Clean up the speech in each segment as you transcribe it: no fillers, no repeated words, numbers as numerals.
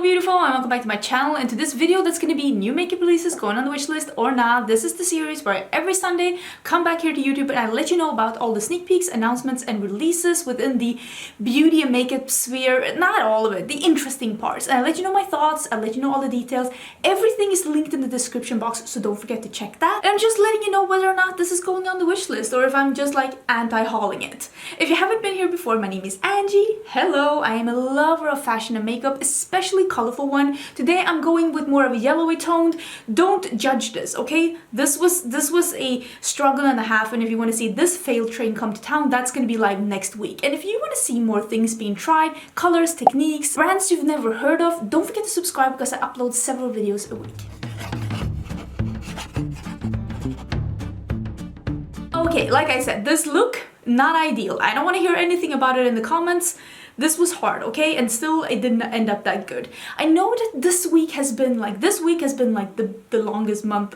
Hello beautiful and welcome back to my channel, and to this video that's going to be new makeup releases going on the wish list or not. This is the series where every Sunday come back here to YouTube and I let you know about all the sneak peeks, announcements and releases within the beauty and makeup sphere. Not all of it, the interesting parts. And I let you know my thoughts, I let you know all the details. Everything is linked in the description box, so don't forget to check that. And I'm just letting you know whether or not this is going on the wish list or if I'm just like anti-hauling it. If you haven't been here before, my name is Angie. Hello, I am a lover of fashion and makeup, especially colorful one. Today I'm going with more of a yellowy toned. Don't judge this, okay? This was a struggle and a half, and if you want to see this fail train come to town, that's going to be live next week. And if you want to see more things being tried, colors, techniques, brands you've never heard of, don't forget to subscribe because I upload several videos a week. Okay, like I said, this look, not ideal. I don't want to hear anything about it in the comments. This was hard, okay? And still it didn't end up that good. I know that this week has been like the longest month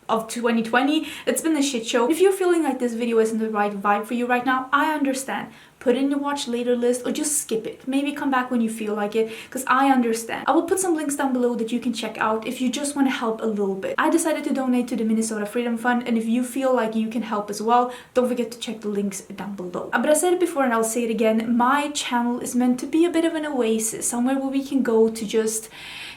of 2020. It's been a shit show. If you're feeling like this video isn't the right vibe for you right now, I understand. Put it in your watch later list or just skip it. Maybe come back when you feel like it, because I understand. I will put some links down below that you can check out if you just want to help a little bit. I decided to donate to the Minnesota Freedom Fund, and if you feel like you can help as well, don't forget to check the links down below. But I said it before and I'll say it again, my channel is meant to be a bit of an oasis, somewhere where we can go to just,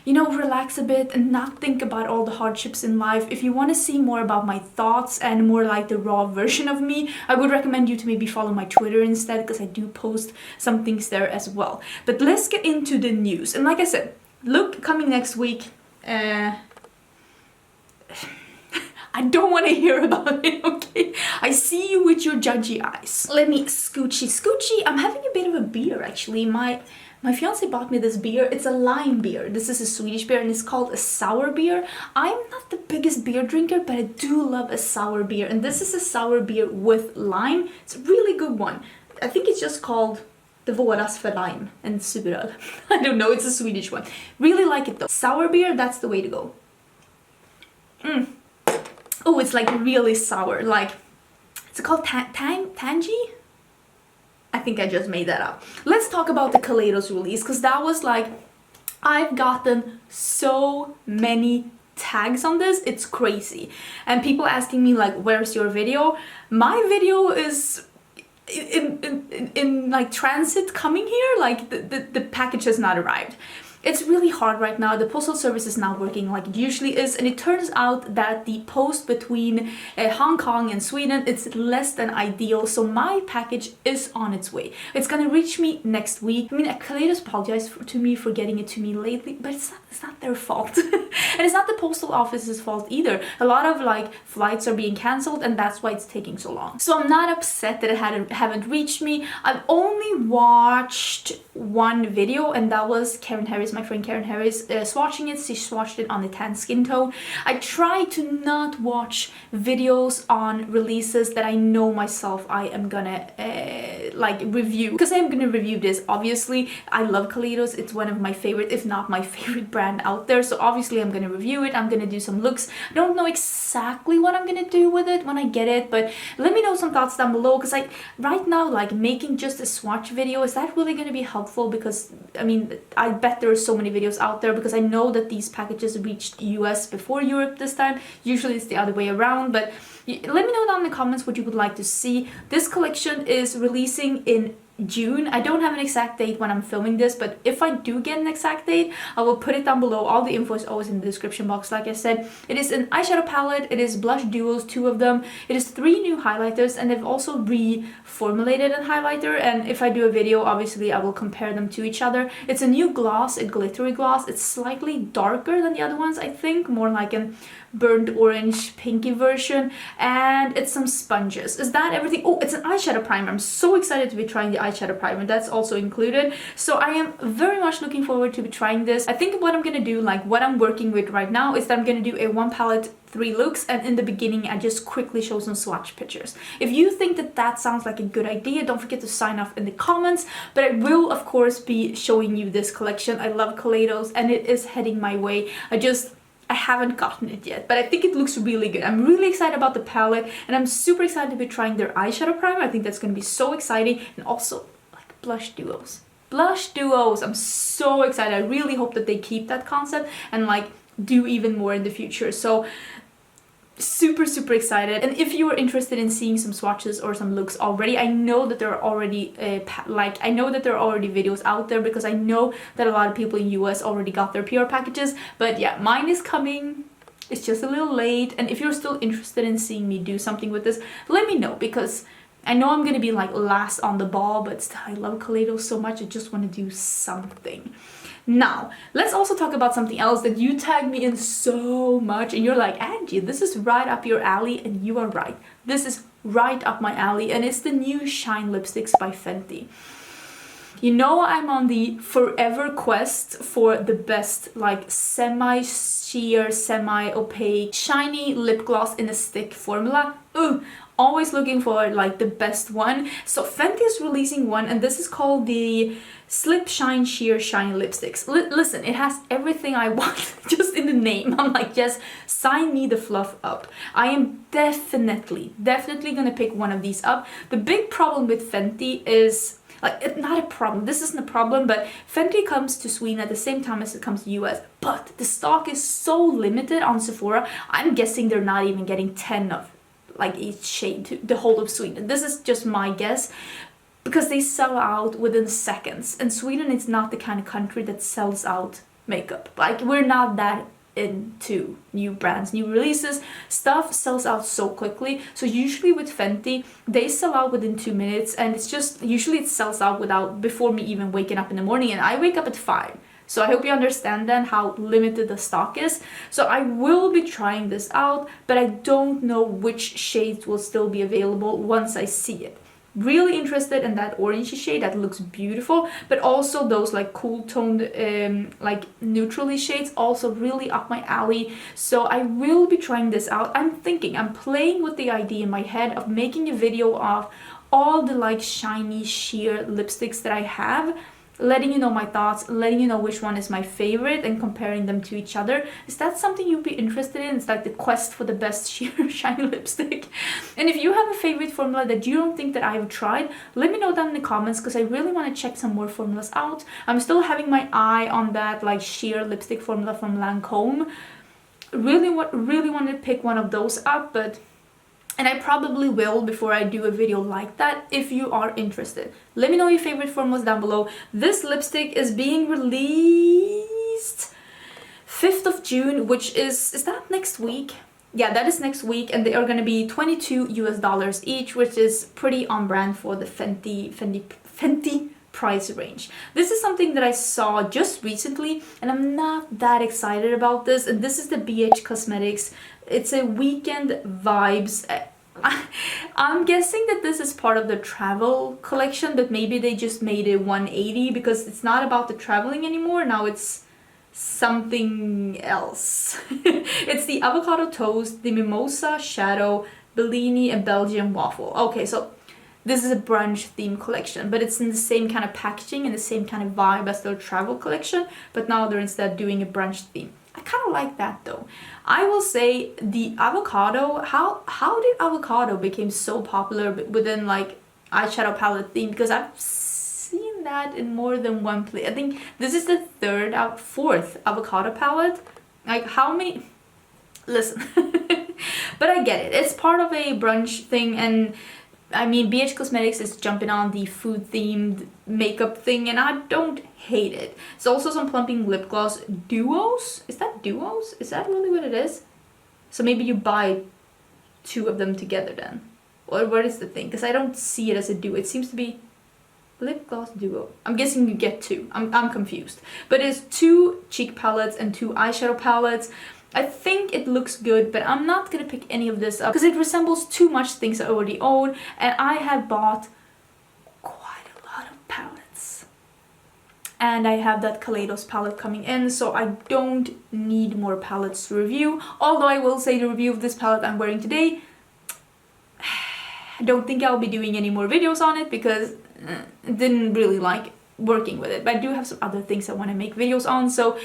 you know, relax a bit and not think about all the hardships in life. If you want to see more about my thoughts and more like the raw version of me, I would recommend you to maybe follow my Twitter instead, because I do post some things there as well. But let's get into the news. And like I said, look, coming next week. I don't want to hear about it, okay? I see you with your judgy eyes. Let me scoochy. I'm having a bit of a beer actually. My fiance bought me this beer. It's a lime beer. This is a Swedish beer and it's called a sour beer. I'm not the biggest beer drinker, but I do love a sour beer. And this is a sour beer with lime. It's a really good one. I think it's just called the Våras för lime and suröl. I don't know, it's a Swedish one. Really like it though. Sour beer, that's the way to go. Oh, it's like really sour. Like, it's called tangy? I think I just made that up. Let's talk about the Kaleidos release, because that was like, I've gotten so many tags on this, it's crazy. And people asking me like, where's your video? My video is in like transit coming here, like the package has not arrived. It's really hard right now. The postal service is not working like it usually is, and it turns out that the post between Hong Kong and Sweden, it's less than ideal, so my package is on its way. It's gonna reach me next week. I mean, Kaleidos apologized to me for getting it to me lately, but it's not their fault. And it's not the postal office's fault either. A lot of like flights are being cancelled, and that's why it's taking so long. So I'm not upset that it haven't reached me. I've only watched one video, and that was Karen Harris, my friend Karen Harris, swatching it. She swatched it on the tan skin tone. I try to not watch videos on releases that I know myself I am gonna like review, because I'm gonna review this. Obviously, I love Kaleidos. It's one of my favorite, if not my favorite brand out there, so obviously I'm gonna review it. I'm gonna do some looks. I don't know exactly what I'm gonna do with it when I get it, but let me know some thoughts down below, because right now, like, making just a swatch video, is that really gonna be helpful? Because I mean, I bet there are so many videos out there, because I know that these packages reached US before Europe this time. Usually it's the other way around, but let me know down in the comments what you would like to see. This collection is releasing in June. I don't have an exact date when I'm filming this, but if I do get an exact date, I will put it down below. All the info is always in the description box. Like I said, it is an eyeshadow palette, it is blush duos, 2 of them, it is 3 new highlighters, and they've also reformulated a highlighter, and if I do a video, obviously I will compare them to each other. It's a new gloss, a glittery gloss. It's slightly darker than the other ones, I think, more like an burnt orange pinky version, and it's some sponges. Is that everything? Oh, it's an eyeshadow primer. I'm so excited to be trying the eyeshadow primer. That's also included, so I am very much looking forward to be trying this. I think what I'm gonna do, like what I'm working with right now, is that I'm gonna do a 1 palette 3 looks, and in the beginning I just quickly show some swatch pictures. If you think that that sounds like a good idea, don't forget to sign off in the comments, but I will of course be showing you this collection. I love Kaleidos and it is heading my way. I haven't gotten it yet, but I think it looks really good. I'm really excited about the palette, and I'm super excited to be trying their eyeshadow primer. I think that's going to be so exciting, and also like blush duos. blush duos. I'm so excited. I really hope that they keep that concept and like do even more in the future. So super excited. And if you are interested in seeing some swatches or some looks already, I know that there are already I know that there are already videos out there, because I know that a lot of people in US already got their PR packages. But yeah, mine is coming. It's just a little late. And if you're still interested in seeing me do something with this, let me know, because I know I'm gonna be like last on the ball, but still, I love Kaleidos so much. I just want to do something. Now, let's also talk about something else that you tagged me in so much, and you're like, Angie, this is right up your alley, and you are right. This is right up my alley, and it's the new Shine lipsticks by Fenty. You know, I'm on the forever quest for the best, like, semi-sheer, semi-opaque, shiny lip gloss in a stick formula. Always looking for, like, the best one. So Fenty is releasing one, and this is called the Slip Shine Sheer Shiny Lipsticks. Listen, it has everything I want just in the name. I'm like, yes, sign me the fluff up. I am definitely gonna pick one of these up. The big problem with Fenty is, like, it's not a problem, this isn't a problem, but Fenty comes to Sweden at the same time as it comes to US, but the stock is so limited on Sephora. I'm guessing they're not even getting 10 of like each shade to the whole of Sweden. This is just my guess, because they sell out within seconds, and Sweden is not the kind of country that sells out makeup. Like, we're not that into new brands, new releases. Stuff sells out so quickly. So usually with Fenty, they sell out within 2 minutes, and it's just, usually it sells out before me even waking up in the morning, and I wake up at 5. So I hope you understand then how limited the stock is. So I will be trying this out, but I don't know which shades will still be available once I see it. Really interested in that orangey shade, that looks beautiful, but also those like cool toned like neutrally shades, also really up my alley. So I will be trying this out. I'm playing with the idea in my head of making a video of all the like shiny sheer lipsticks that I have, letting you know my thoughts, letting you know which one is my favorite, and comparing them to each other. Is that something you'd be interested in? It's like the quest for the best sheer shiny lipstick. And if you have a favorite formula that you don't think that I've tried, let me know down in the comments, because I really want to check some more formulas out. I'm still having my eye on that like sheer lipstick formula from Lancome. Really want to pick one of those up, and I probably will before I do a video like that. If you are interested, let me know your favorite formulas down below. This lipstick is being released 5th of June, which is that next week? Yeah, that is next week, and they are gonna be $22 US each, which is pretty on brand for the Fenty price range. This is something that I saw just recently, and I'm not that excited about this. And this is the BH Cosmetics. It's a Weekend Vibes. I'm guessing that this is part of the travel collection, but maybe they just made it 180 because it's not about the traveling anymore. Now it's something else. It's the avocado toast, the mimosa shadow, Bellini, and Belgian waffle. Okay, so this is a brunch theme collection, but it's in the same kind of packaging and the same kind of vibe as their travel collection, but now they're instead doing a brunch theme. I kind of like that though. I will say the avocado, how did avocado become so popular within like eyeshadow palette theme? Because I've seen that in more than one place. I think this is the fourth avocado palette. Like, how many? Listen. But I get it. It's part of a brunch thing, and I mean, BH Cosmetics is jumping on the food-themed makeup thing, and I don't hate it. It's also some plumping lip gloss duos. Is that duos? Is that really what it is? So maybe you buy 2 of them together then. Or what is the thing? Because I don't see it as a duo. It seems to be lip gloss duo. I'm guessing you get 2. I'm confused. But it's 2 cheek palettes and 2 eyeshadow palettes. I think it looks good, but I'm not gonna pick any of this up because it resembles too much things I already own, and I have bought quite a lot of palettes. And I have that Kaleidos palette coming in, so I don't need more palettes to review. Although I will say the review of this palette I'm wearing today, I don't think I'll be doing any more videos on it because I didn't really like working with it. But I do have some other things I want to make videos on, so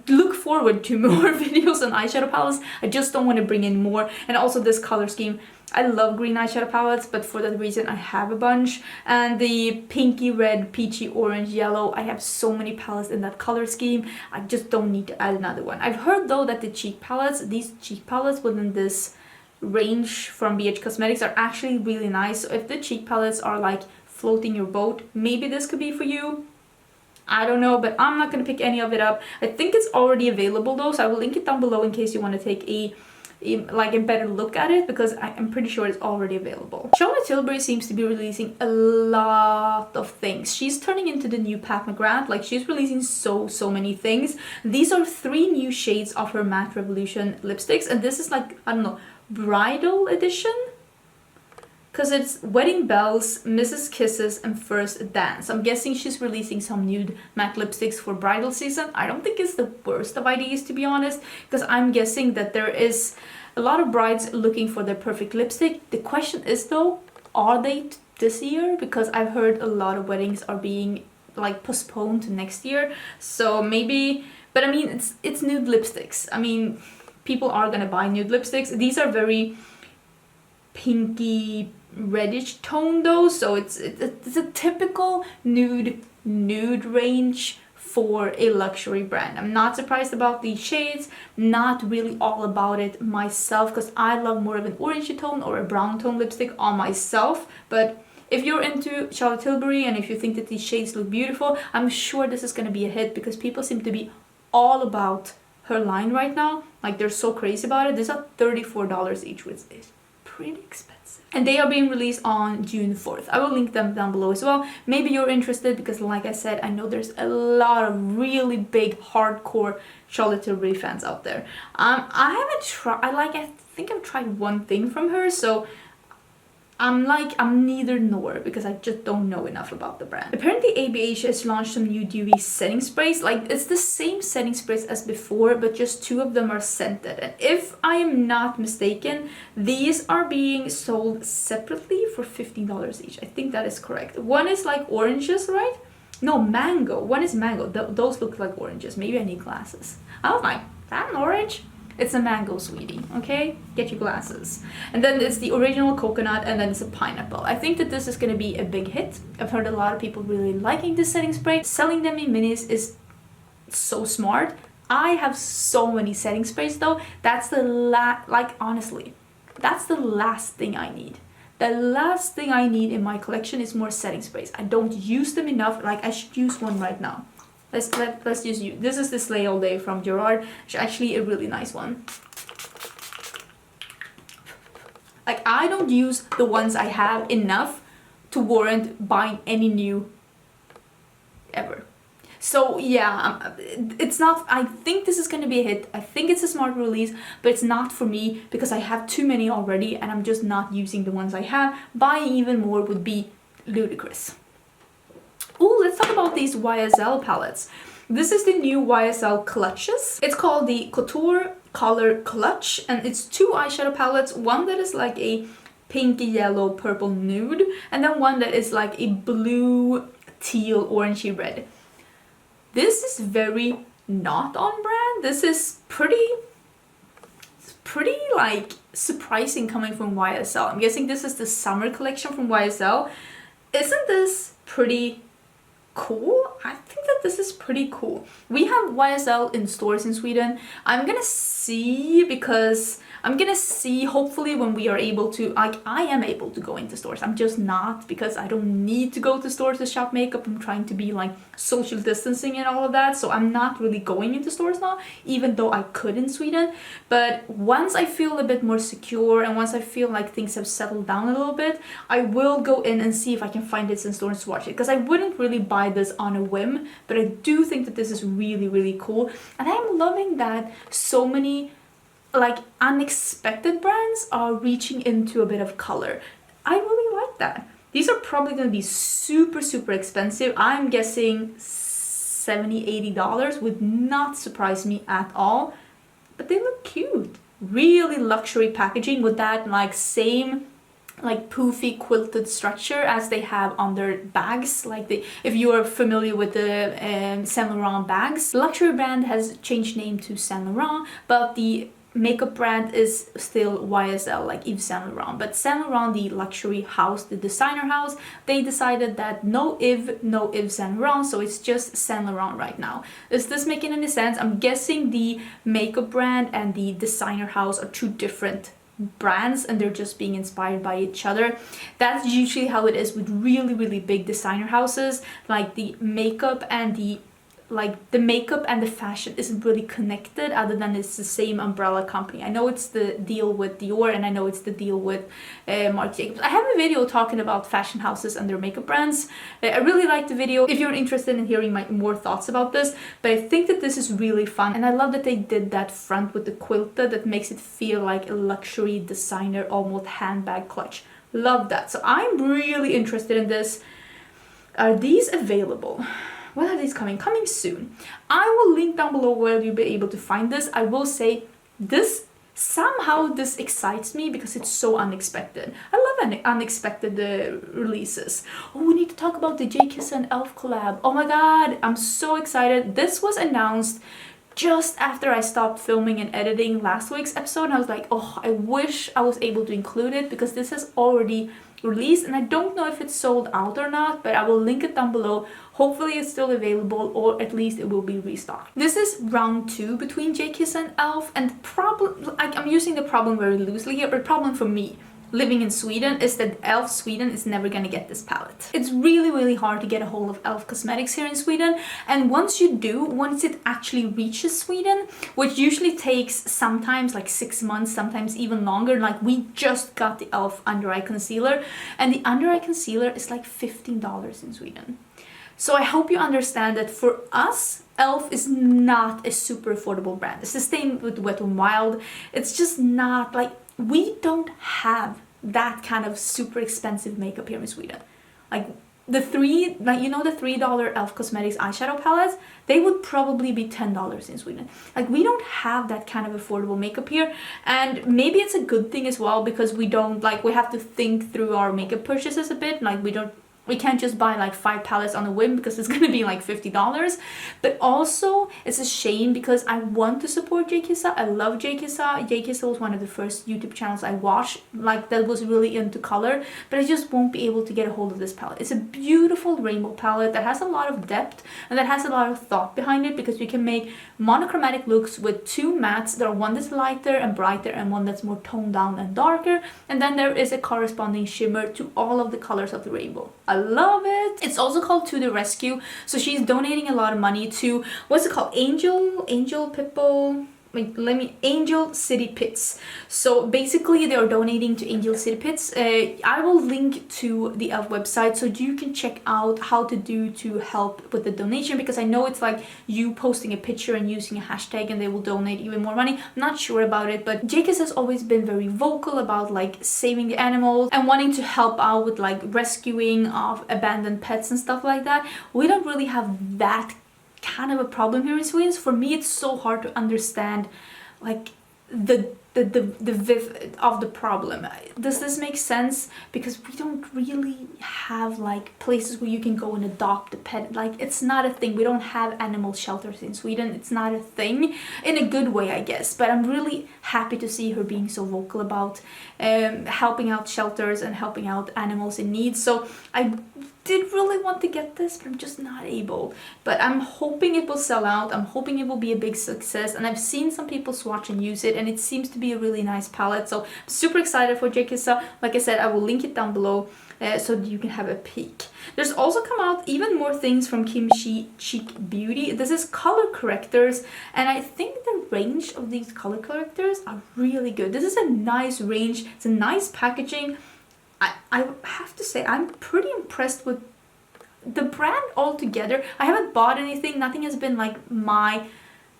look forward to more videos on eyeshadow palettes. I just don't want to bring in more. And also this color scheme, I love green eyeshadow palettes, but for that reason I have a bunch. And the pinky red, peachy orange, yellow, I have so many palettes in that color scheme. I just don't need to add another one. I've heard though that the cheek palettes, these cheek palettes within this range from BH Cosmetics are actually really nice. So if the cheek palettes are like floating your boat, maybe this could be for you. I don't know, but I'm not going to pick any of it up. I think it's already available though, so I will link it down below in case you want to take a better look at it, because I'm pretty sure it's already available. Charlotte Tilbury seems to be releasing a lot of things. She's turning into the new Pat McGrath. Like, she's releasing so many things. These are 3 new shades of her Matte Revolution lipsticks, and this is like, I don't know, bridal edition? Because it's Wedding Bells, Mrs. Kisses, and First Dance. I'm guessing she's releasing some nude matte lipsticks for bridal season. I don't think it's the worst of ideas, to be honest, because I'm guessing that there is a lot of brides looking for their perfect lipstick. The question is though, are they this year? Because I've heard a lot of weddings are being like postponed to next year. So maybe, but I mean, it's nude lipsticks. I mean, people are gonna buy nude lipsticks. These are very pinky reddish tone though, so it's a typical nude range for a luxury brand. I'm not surprised about these shades, not really all about it myself, because I love more of an orangey tone or a brown tone lipstick on myself. But if you're into Charlotte Tilbury and if you think that these shades look beautiful, I'm sure this is going to be a hit, because people seem to be all about her line right now. Like, they're so crazy about it. These are $34 each, which is pretty expensive. And they are being released on June 4th. I will link them down below as well. Maybe you're interested, because like I said, I know there's a lot of really big hardcore Charlotte Tilbury fans out there. I haven't tried, I think I've tried one thing from her, so I'm neither nor, because I just don't know enough about the brand. Apparently ABH has launched some new dewy setting sprays. Like, it's the same setting sprays as before, but just 2 of them are scented. And if I am not mistaken, these are being sold separately for $15 each. I think that is correct. One is like oranges, right? No, mango. One is mango. Those look like oranges. Maybe I need glasses. I was like, is that an orange? It's a mango, sweetie, okay? Get your glasses. And then it's the original coconut, and then it's a pineapple. I think that this is going to be a big hit. I've heard a lot of people really liking this setting spray. Selling them in minis is so smart. I have so many setting sprays though. That's the honestly, that's the last thing I need. The last thing I need in my collection is more setting sprays. I don't use them enough. Like, I should use one right now. Let's just use. This is the Slay All Day from Gerard. It's actually a really nice one. Like, I don't use the ones I have enough to warrant buying any new ever. So yeah, it's not, I think this is going to be a hit. I think it's a smart release, but it's not for me, because I have too many already and I'm just not using the ones I have. Buying even more would be ludicrous. Ooh, let's talk about these YSL palettes. This is the new YSL clutches. It's called the Couture Color Clutch, and it's 2 eyeshadow palettes. One that is like a pinky yellow purple nude, and then one that is like a blue teal orangey red. This is very not on brand. This is pretty like surprising coming from YSL. I'm guessing this is the summer collection from YSL. Isn't this pretty cool? I think that this is pretty cool. We have YSL in stores in Sweden. I'm gonna see, because I'm gonna see hopefully when we are able to, like, I am able to go into stores. I'm just not, because I don't need to go to stores to shop makeup. I'm trying to be like social distancing and all of that, so I'm not really going into stores now, even though I could in Sweden. But once I feel a bit more secure and once I feel like things have settled down a little bit, I will go in and see if I can find this in stores to watch it, because I wouldn't really buy this on a whim, but I do think that this is really cool. And I'm loving that so many like unexpected brands are reaching into a bit of color. I really like that. These are probably going to be super expensive. I'm guessing $70-$80 would not surprise me at all, but they look cute. Really luxury packaging with that like same like poofy quilted structure as they have on their bags. Like if you are familiar with the Saint Laurent bags, the luxury brand has changed name to Saint Laurent, but the makeup brand is still YSL, like Yves Saint Laurent. But Saint Laurent, the luxury house, the designer house, they decided that no Yves Saint Laurent, so it's just Saint Laurent right now. Is this making any sense? I'm guessing the makeup brand and the designer house are two different brands and they're just being inspired by each other. That's usually how it is with really big designer houses. Like the makeup and the fashion isn't really connected, other than it's the same umbrella company. I know it's the deal with Dior, and I know it's the deal with Marc Jacobs. I have a video talking about fashion houses and their makeup brands. I really liked the video if you're interested in hearing my more thoughts about this, but I think that this is really fun, and I love that they did that front with the quilted that makes it feel like a luxury designer, almost handbag clutch. Love that. So I'm really interested in this. Are these available? When are these coming? Coming soon. I will link down below where you'll be able to find this. I will say this, somehow this excites me because it's so unexpected. I love unexpected releases. Oh, we need to talk about the Jkissa and Elf collab. Oh my god, I'm so excited. This was announced just after I stopped filming and editing last week's episode, and I was like, oh, I wish I was able to include it because this has already released, and I don't know if it's sold out or not, but I will link it down below. Hopefully it's still available, or at least it will be restocked. This is round 2 between Jkissa and Elf, and the problem, I'm using the problem very loosely here, but the problem for me living in Sweden is that Elf Sweden is never gonna get this palette. It's really hard to get a hold of Elf cosmetics here in Sweden, and once you do, once it actually reaches Sweden, which usually takes sometimes like 6 months, sometimes even longer, like we just got the Elf under eye concealer, and the under eye concealer is like $15 in Sweden. So I hope you understand that for us, Elf is not a super affordable brand. It's the same with Wet n Wild. It's just not like, we don't have that kind of super expensive makeup here in Sweden. Like the $3 Elf Cosmetics eyeshadow palettes, they would probably be $10 in Sweden. Like we don't have that kind of affordable makeup here, and maybe it's a good thing as well because we don't, like, we have to think through our makeup purchases a bit. Like we can't just buy like 5 palettes on a whim because it's gonna be like $50. But also it's a shame because I want to support Jkissa. I love Jkissa. Jkissa was one of the first YouTube channels I watched, like that was really into color, but I just won't be able to get a hold of this palette. It's a beautiful rainbow palette that has a lot of depth and that has a lot of thought behind it, because you can make monochromatic looks with 2 mattes. There are one that's lighter and brighter and one that's more toned down and darker, and then there is a corresponding shimmer to all of the colors of the rainbow. I love it. It's also called To The Rescue. So she's donating a lot of money to, what's it called? Angel People. Wait, Angel City Pits. So basically they are donating to Angel City Pits. I will link to the Elf website so you can check out how to do to help with the donation, because I know it's like you posting a picture and using a hashtag and they will donate even more money. I'm not sure about it, but Jkissa has always been very vocal about like saving the animals and wanting to help out with like rescuing of abandoned pets and stuff like that. We don't really have that kind of a problem here in Sweden. So for me it's so hard to understand like the width of the problem. Does this make sense? Because we don't really have like places where you can go and adopt a pet. Like it's not a thing. We don't have animal shelters in Sweden. It's not a thing, in a good way I guess, but I'm really happy to see her being so vocal about helping out shelters and helping out animals in need. So I did really want to get this, but I'm just not able. But I'm hoping it will sell out. I'm hoping it will be a big success, and I've seen some people swatch and use it, and it seems to be a really nice palette. So I'm super excited for Jkissa. Like I said, I will link it down below so that you can have a peek. There's also come out even more things from KimChi Chic Beauty. This is color correctors, and I think the range of these color correctors are really good. This is a nice range. It's a nice packaging. I have to say I'm pretty impressed with the brand altogether. I haven't bought anything. Nothing has been like my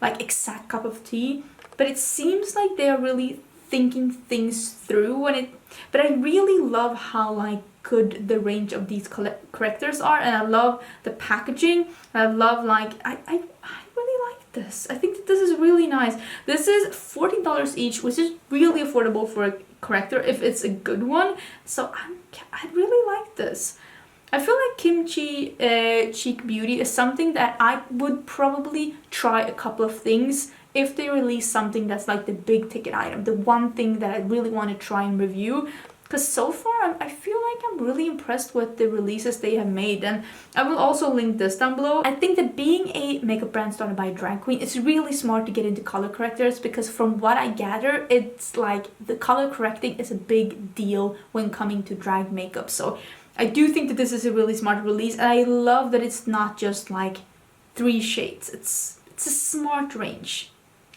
exact cup of tea, but it seems like they're really thinking things through, and but I really love how like good the range of these correctors are, and I love the packaging. I love like I really like this. I think that this is really nice. This is $14 each, which is really affordable for a corrector if it's a good one. So I really like this. I feel like KimChi Chic Beauty is something that I would probably try a couple of things if they release something that's like the big ticket item, the one thing that I really want to try and review. Because so far, I feel like I'm really impressed with the releases they have made. And I will also link this down below. I think that being a makeup brand started by a drag queen, it's really smart to get into color correctors, because from what I gather, it's like the color correcting is a big deal when coming to drag makeup. So I do think that this is a really smart release, and I love that it's not just like 3 shades. It's a smart range.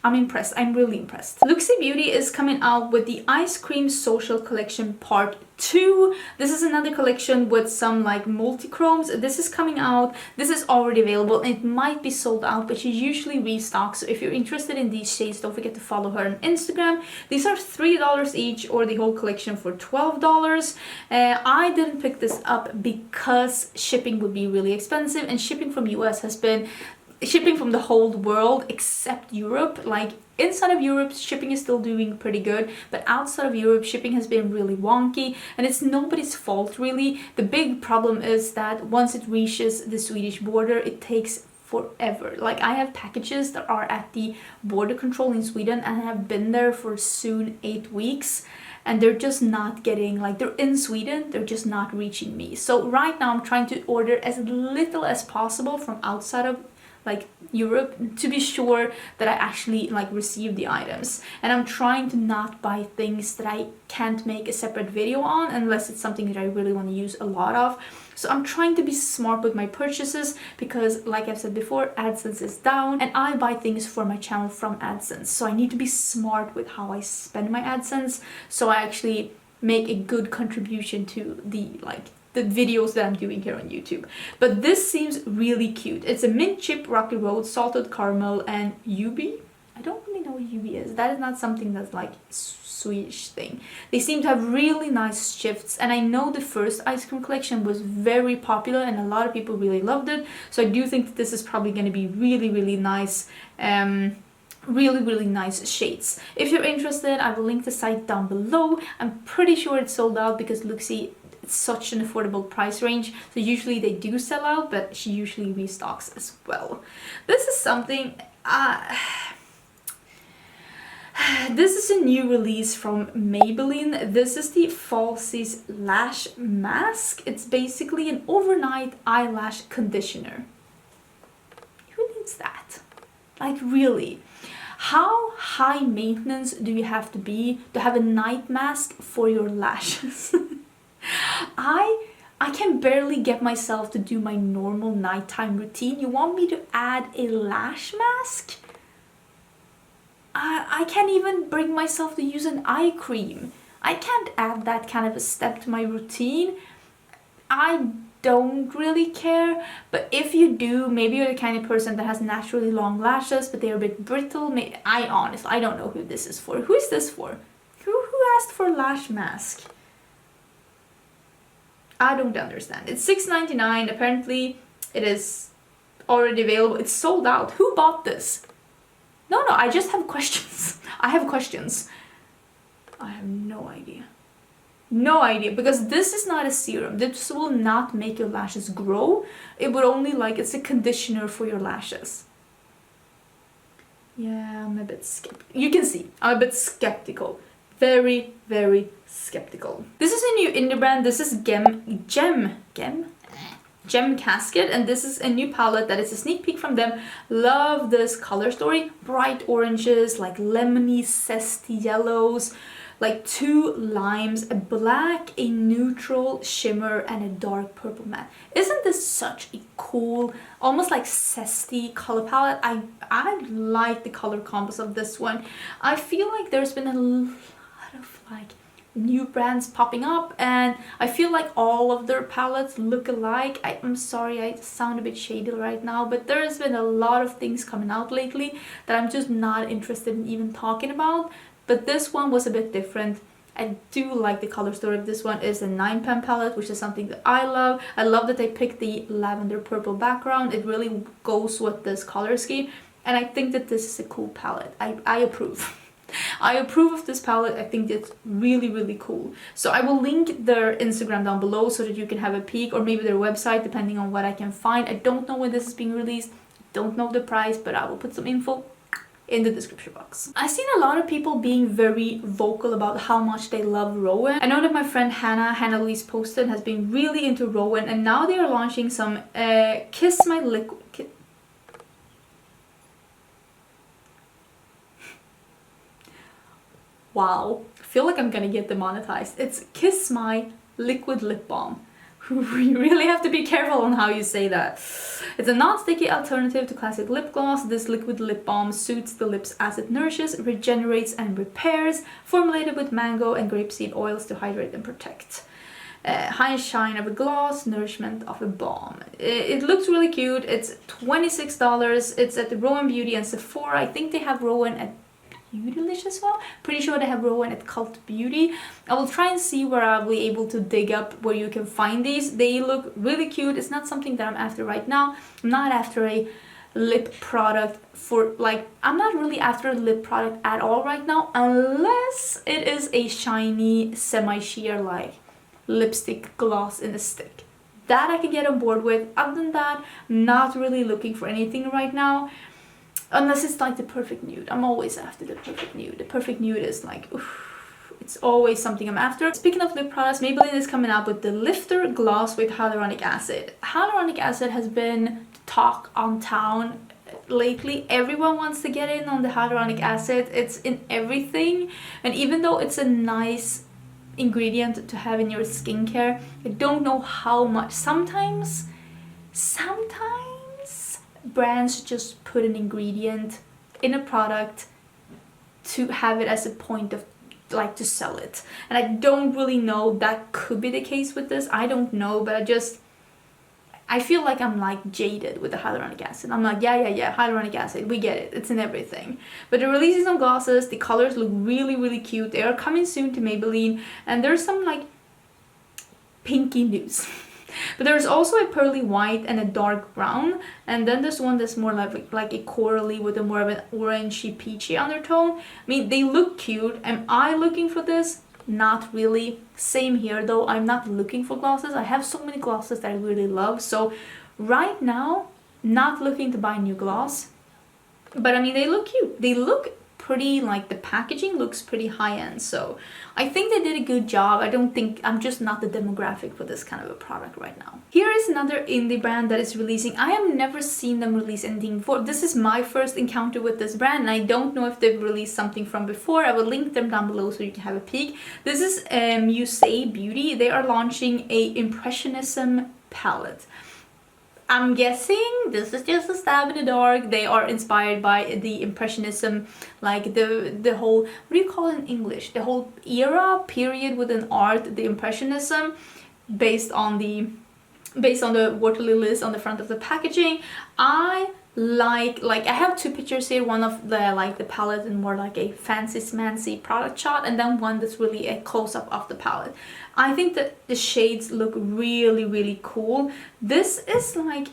I'm impressed. I'm really impressed. Looxi Beauty is coming out with the Ice Cream Social Collection Part 2. This is another collection with some like multi-chromes. This is coming out. This is already available. It might be sold out, but she usually restocks. So if you're interested in these shades, don't forget to follow her on Instagram. These are $3 each, or the whole collection for $12. I didn't pick this up because shipping would be really expensive, and shipping from US has been shipping from the whole world except Europe. Like inside of Europe, shipping is still doing pretty good, but outside of Europe, shipping has been really wonky, and it's nobody's fault really. The big problem is that once it reaches the Swedish border, it takes forever. Like I have packages that are at the border control in Sweden and have been there for soon 8 weeks, and they're just not getting, like, they're in Sweden, they're just not reaching me. So right now I'm trying to order as little as possible from outside of like Europe to be sure that I actually like receive the items. And I'm trying to not buy things that I can't make a separate video on unless it's something that I really want to use a lot of. So I'm trying to be smart with my purchases, because like I've said before, AdSense is down and I buy things for my channel from AdSense. So I need to be smart with how I spend my AdSense, so I actually make a good contribution to the videos that I'm doing here on YouTube. But this seems really cute. It's a mint chip, rocky road, salted caramel, and UB. I don't really know what UB is. That is not something that's like Swedish thing. They seem to have really nice shifts, and I know the first ice cream collection was very popular and a lot of people really loved it. So I do think that this is probably going to be really, really nice. Really nice shades. If you're interested, I will link the site down below. I'm pretty sure it's sold out because Looxi, it's such an affordable price range, so usually they do sell out, but she usually restocks as well. This is something this is a new release from Maybelline. This is the Falsies Lash Mask. It's basically an overnight eyelash conditioner. Who needs that? Like, really? How high maintenance do you have to be to have a night mask for your lashes? I can barely get myself to do my normal nighttime routine. You want me to add a lash mask? I can't even bring myself to use an eye cream. I can't add that kind of a step to my routine. I don't really care, but if you do, maybe you're the kind of person that has naturally long lashes, but they're a bit brittle. I don't know who this is for. Who is this for? Who asked for lash mask? I don't understand. It's $6.99. Apparently it is already available. It's sold out. Who bought this? No, I just have questions. I have questions. I have no idea. No idea, because this is not a serum. This will not make your lashes grow. It would only, like, it's a conditioner for your lashes. Yeah, I'm a bit skeptical. You can see, I'm a bit skeptical. Very, very skeptical. This is a new indie brand. This is Gem Casket, and this is a new palette that is a sneak peek from them. Love this color story. Bright oranges, like lemony, zesty yellows, like 2 limes, a black, a neutral shimmer, and a dark purple matte. Isn't this such a cool, almost like zesty color palette? I like the color combos of this one. I feel like there's been a lot of like new brands popping up, and I feel like all of their palettes look alike. I'm sorry, I sound a bit shady right now, but there has been a lot of things coming out lately that I'm just not interested in even talking about. But this one was a bit different. I do like the color story of this one. Is a 9-pan palette, which is something that I love. I love that they picked the lavender purple background. It really goes with this color scheme. and I think that this is a cool palette. I approve. I approve of this palette. I think it's really, really cool. So I will link their Instagram down below so that you can have a peek, or maybe their website, depending on what I can find. I don't know when this is being released, don't know the price, but I will put some info in the description box. I've seen a lot of people being very vocal about how much they love Rowan. I know that my friend Hannah Louise posted, has been really into Rowan, and now they are launching some Kiss My Liquid... Wow, I feel like I'm gonna get demonetized. It's Kiss My Liquid Lip Balm. You really have to be careful on how you say that. It's a non-sticky alternative to classic lip gloss. This liquid lip balm suits the lips as it nourishes, regenerates and repairs, formulated with mango and grapeseed oils to hydrate and protect. High shine of a gloss, nourishment of a balm. It looks really cute. It's $26. It's at the Rouge Beauty and Sephora. I think they have Rowan at Beautylish as well. Pretty sure they have Rowan at Cult Beauty. I will try and see where I'll be able to dig up where you can find these. They look really cute. It's not something that I'm after right now. I'm not after a lip product for like, I'm not really after a lip product at all right now, unless it is a shiny semi-sheer like lipstick gloss in a stick. That I can get on board with. Other than that, not really looking for anything right now. Unless it's like the perfect nude. I'm always after the perfect nude. The perfect nude is like, oof, it's always something I'm after. Speaking of lip products, Maybelline is coming out with the Lifter Gloss with hyaluronic acid. Hyaluronic acid has been talk on town lately. Everyone wants to get in on the hyaluronic acid. It's in everything. And even though it's a nice ingredient to have in your skincare, I don't know how much. Sometimes brands just put an ingredient in a product to have it as a point of like to sell it, and I don't really know. That could be the case with this, I don't know, but I feel like I'm like jaded with the hyaluronic acid. I'm like, yeah, hyaluronic acid, we get it, it's in everything. But they're releasing some glosses. The colors look really, really cute. They are coming soon to Maybelline, and there's some like pinky nudes. But there's also a pearly white and a dark brown, and then there's one that's more like a corally with a more of an orangey peachy undertone. I mean, they look cute. Am I looking for this? Not really. Same here though, I'm not looking for glosses. I have so many glosses that I really love, so right now not looking to buy new gloss. But I mean, they look cute. They look pretty, like the packaging looks pretty high-end, so I think they did a good job. I'm just not the demographic for this kind of a product right now. Here is another indie brand that is releasing. I have never seen them release anything before. This is my first encounter with this brand, and I don't know if they've released something from before. I will link them down below so you can have a peek. This is Musee Beauty. They are launching a Impressionism palette. I'm guessing this is just a stab in the dark. They are inspired by the Impressionism, like the whole, what do you call it in English? The whole era, period within art, the Impressionism, based on the water lilies on the front of the packaging. I like I have two pictures here, one of the palette and more like a fancy smancy product shot, and then one that's really a close-up of the palette. I think that the shades look really, really cool. This isn't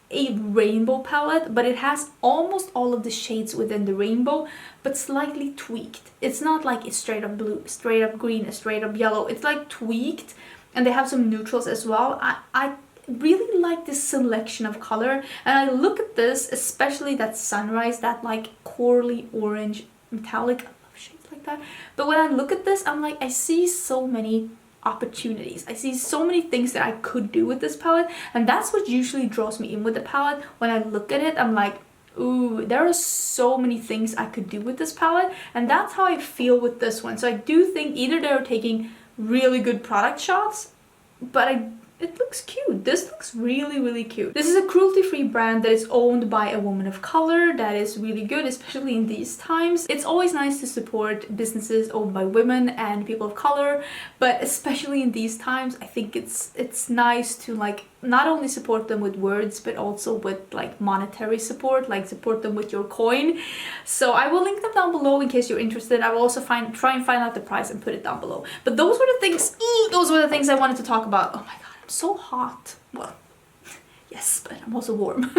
a rainbow palette, but it has almost all of the shades within the rainbow, but slightly tweaked. It's not like a straight up blue, straight up green, a straight up yellow. It's like tweaked, and they have some neutrals as well. I really like this selection of color, and I look at this, especially that sunrise, that like corally orange metallic. I love shades like that. But when I look at this, I'm like, I see so many opportunities. I see so many things that I could do with this palette, and that's what usually draws me in with the palette. When I look at it, I'm like, ooh, there are so many things I could do with this palette, and that's how I feel with this one. So I do think either they're taking really good product shots, but it looks cute. This looks really, really cute. This is a cruelty-free brand that is owned by a woman of color. That is really good, especially in these times. It's always nice to support businesses owned by women and people of color, but especially in these times, I think it's nice to like not only support them with words, but also with like monetary support, like support them with your coin. So I will link them down below in case you're interested. I will also try and find out the price and put it down below. But those were the things I wanted to talk about. Oh my god, I'm so hot. Well, yes, but I'm also warm.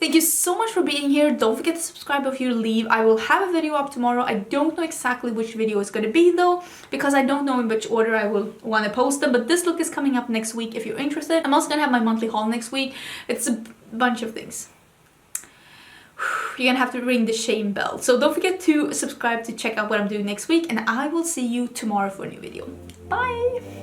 Thank you so much for being here. Don't forget to subscribe if you leave. I will have a video up tomorrow. I don't know exactly which video it's going to be though, because I don't know in which order I will want to post them, but this look is coming up next week if you're interested. I'm also going to have my monthly haul next week. It's a bunch of things. You're gonna have to ring the shame bell. So don't forget to subscribe to check out what I'm doing next week, and I will see you tomorrow for a new video. Bye!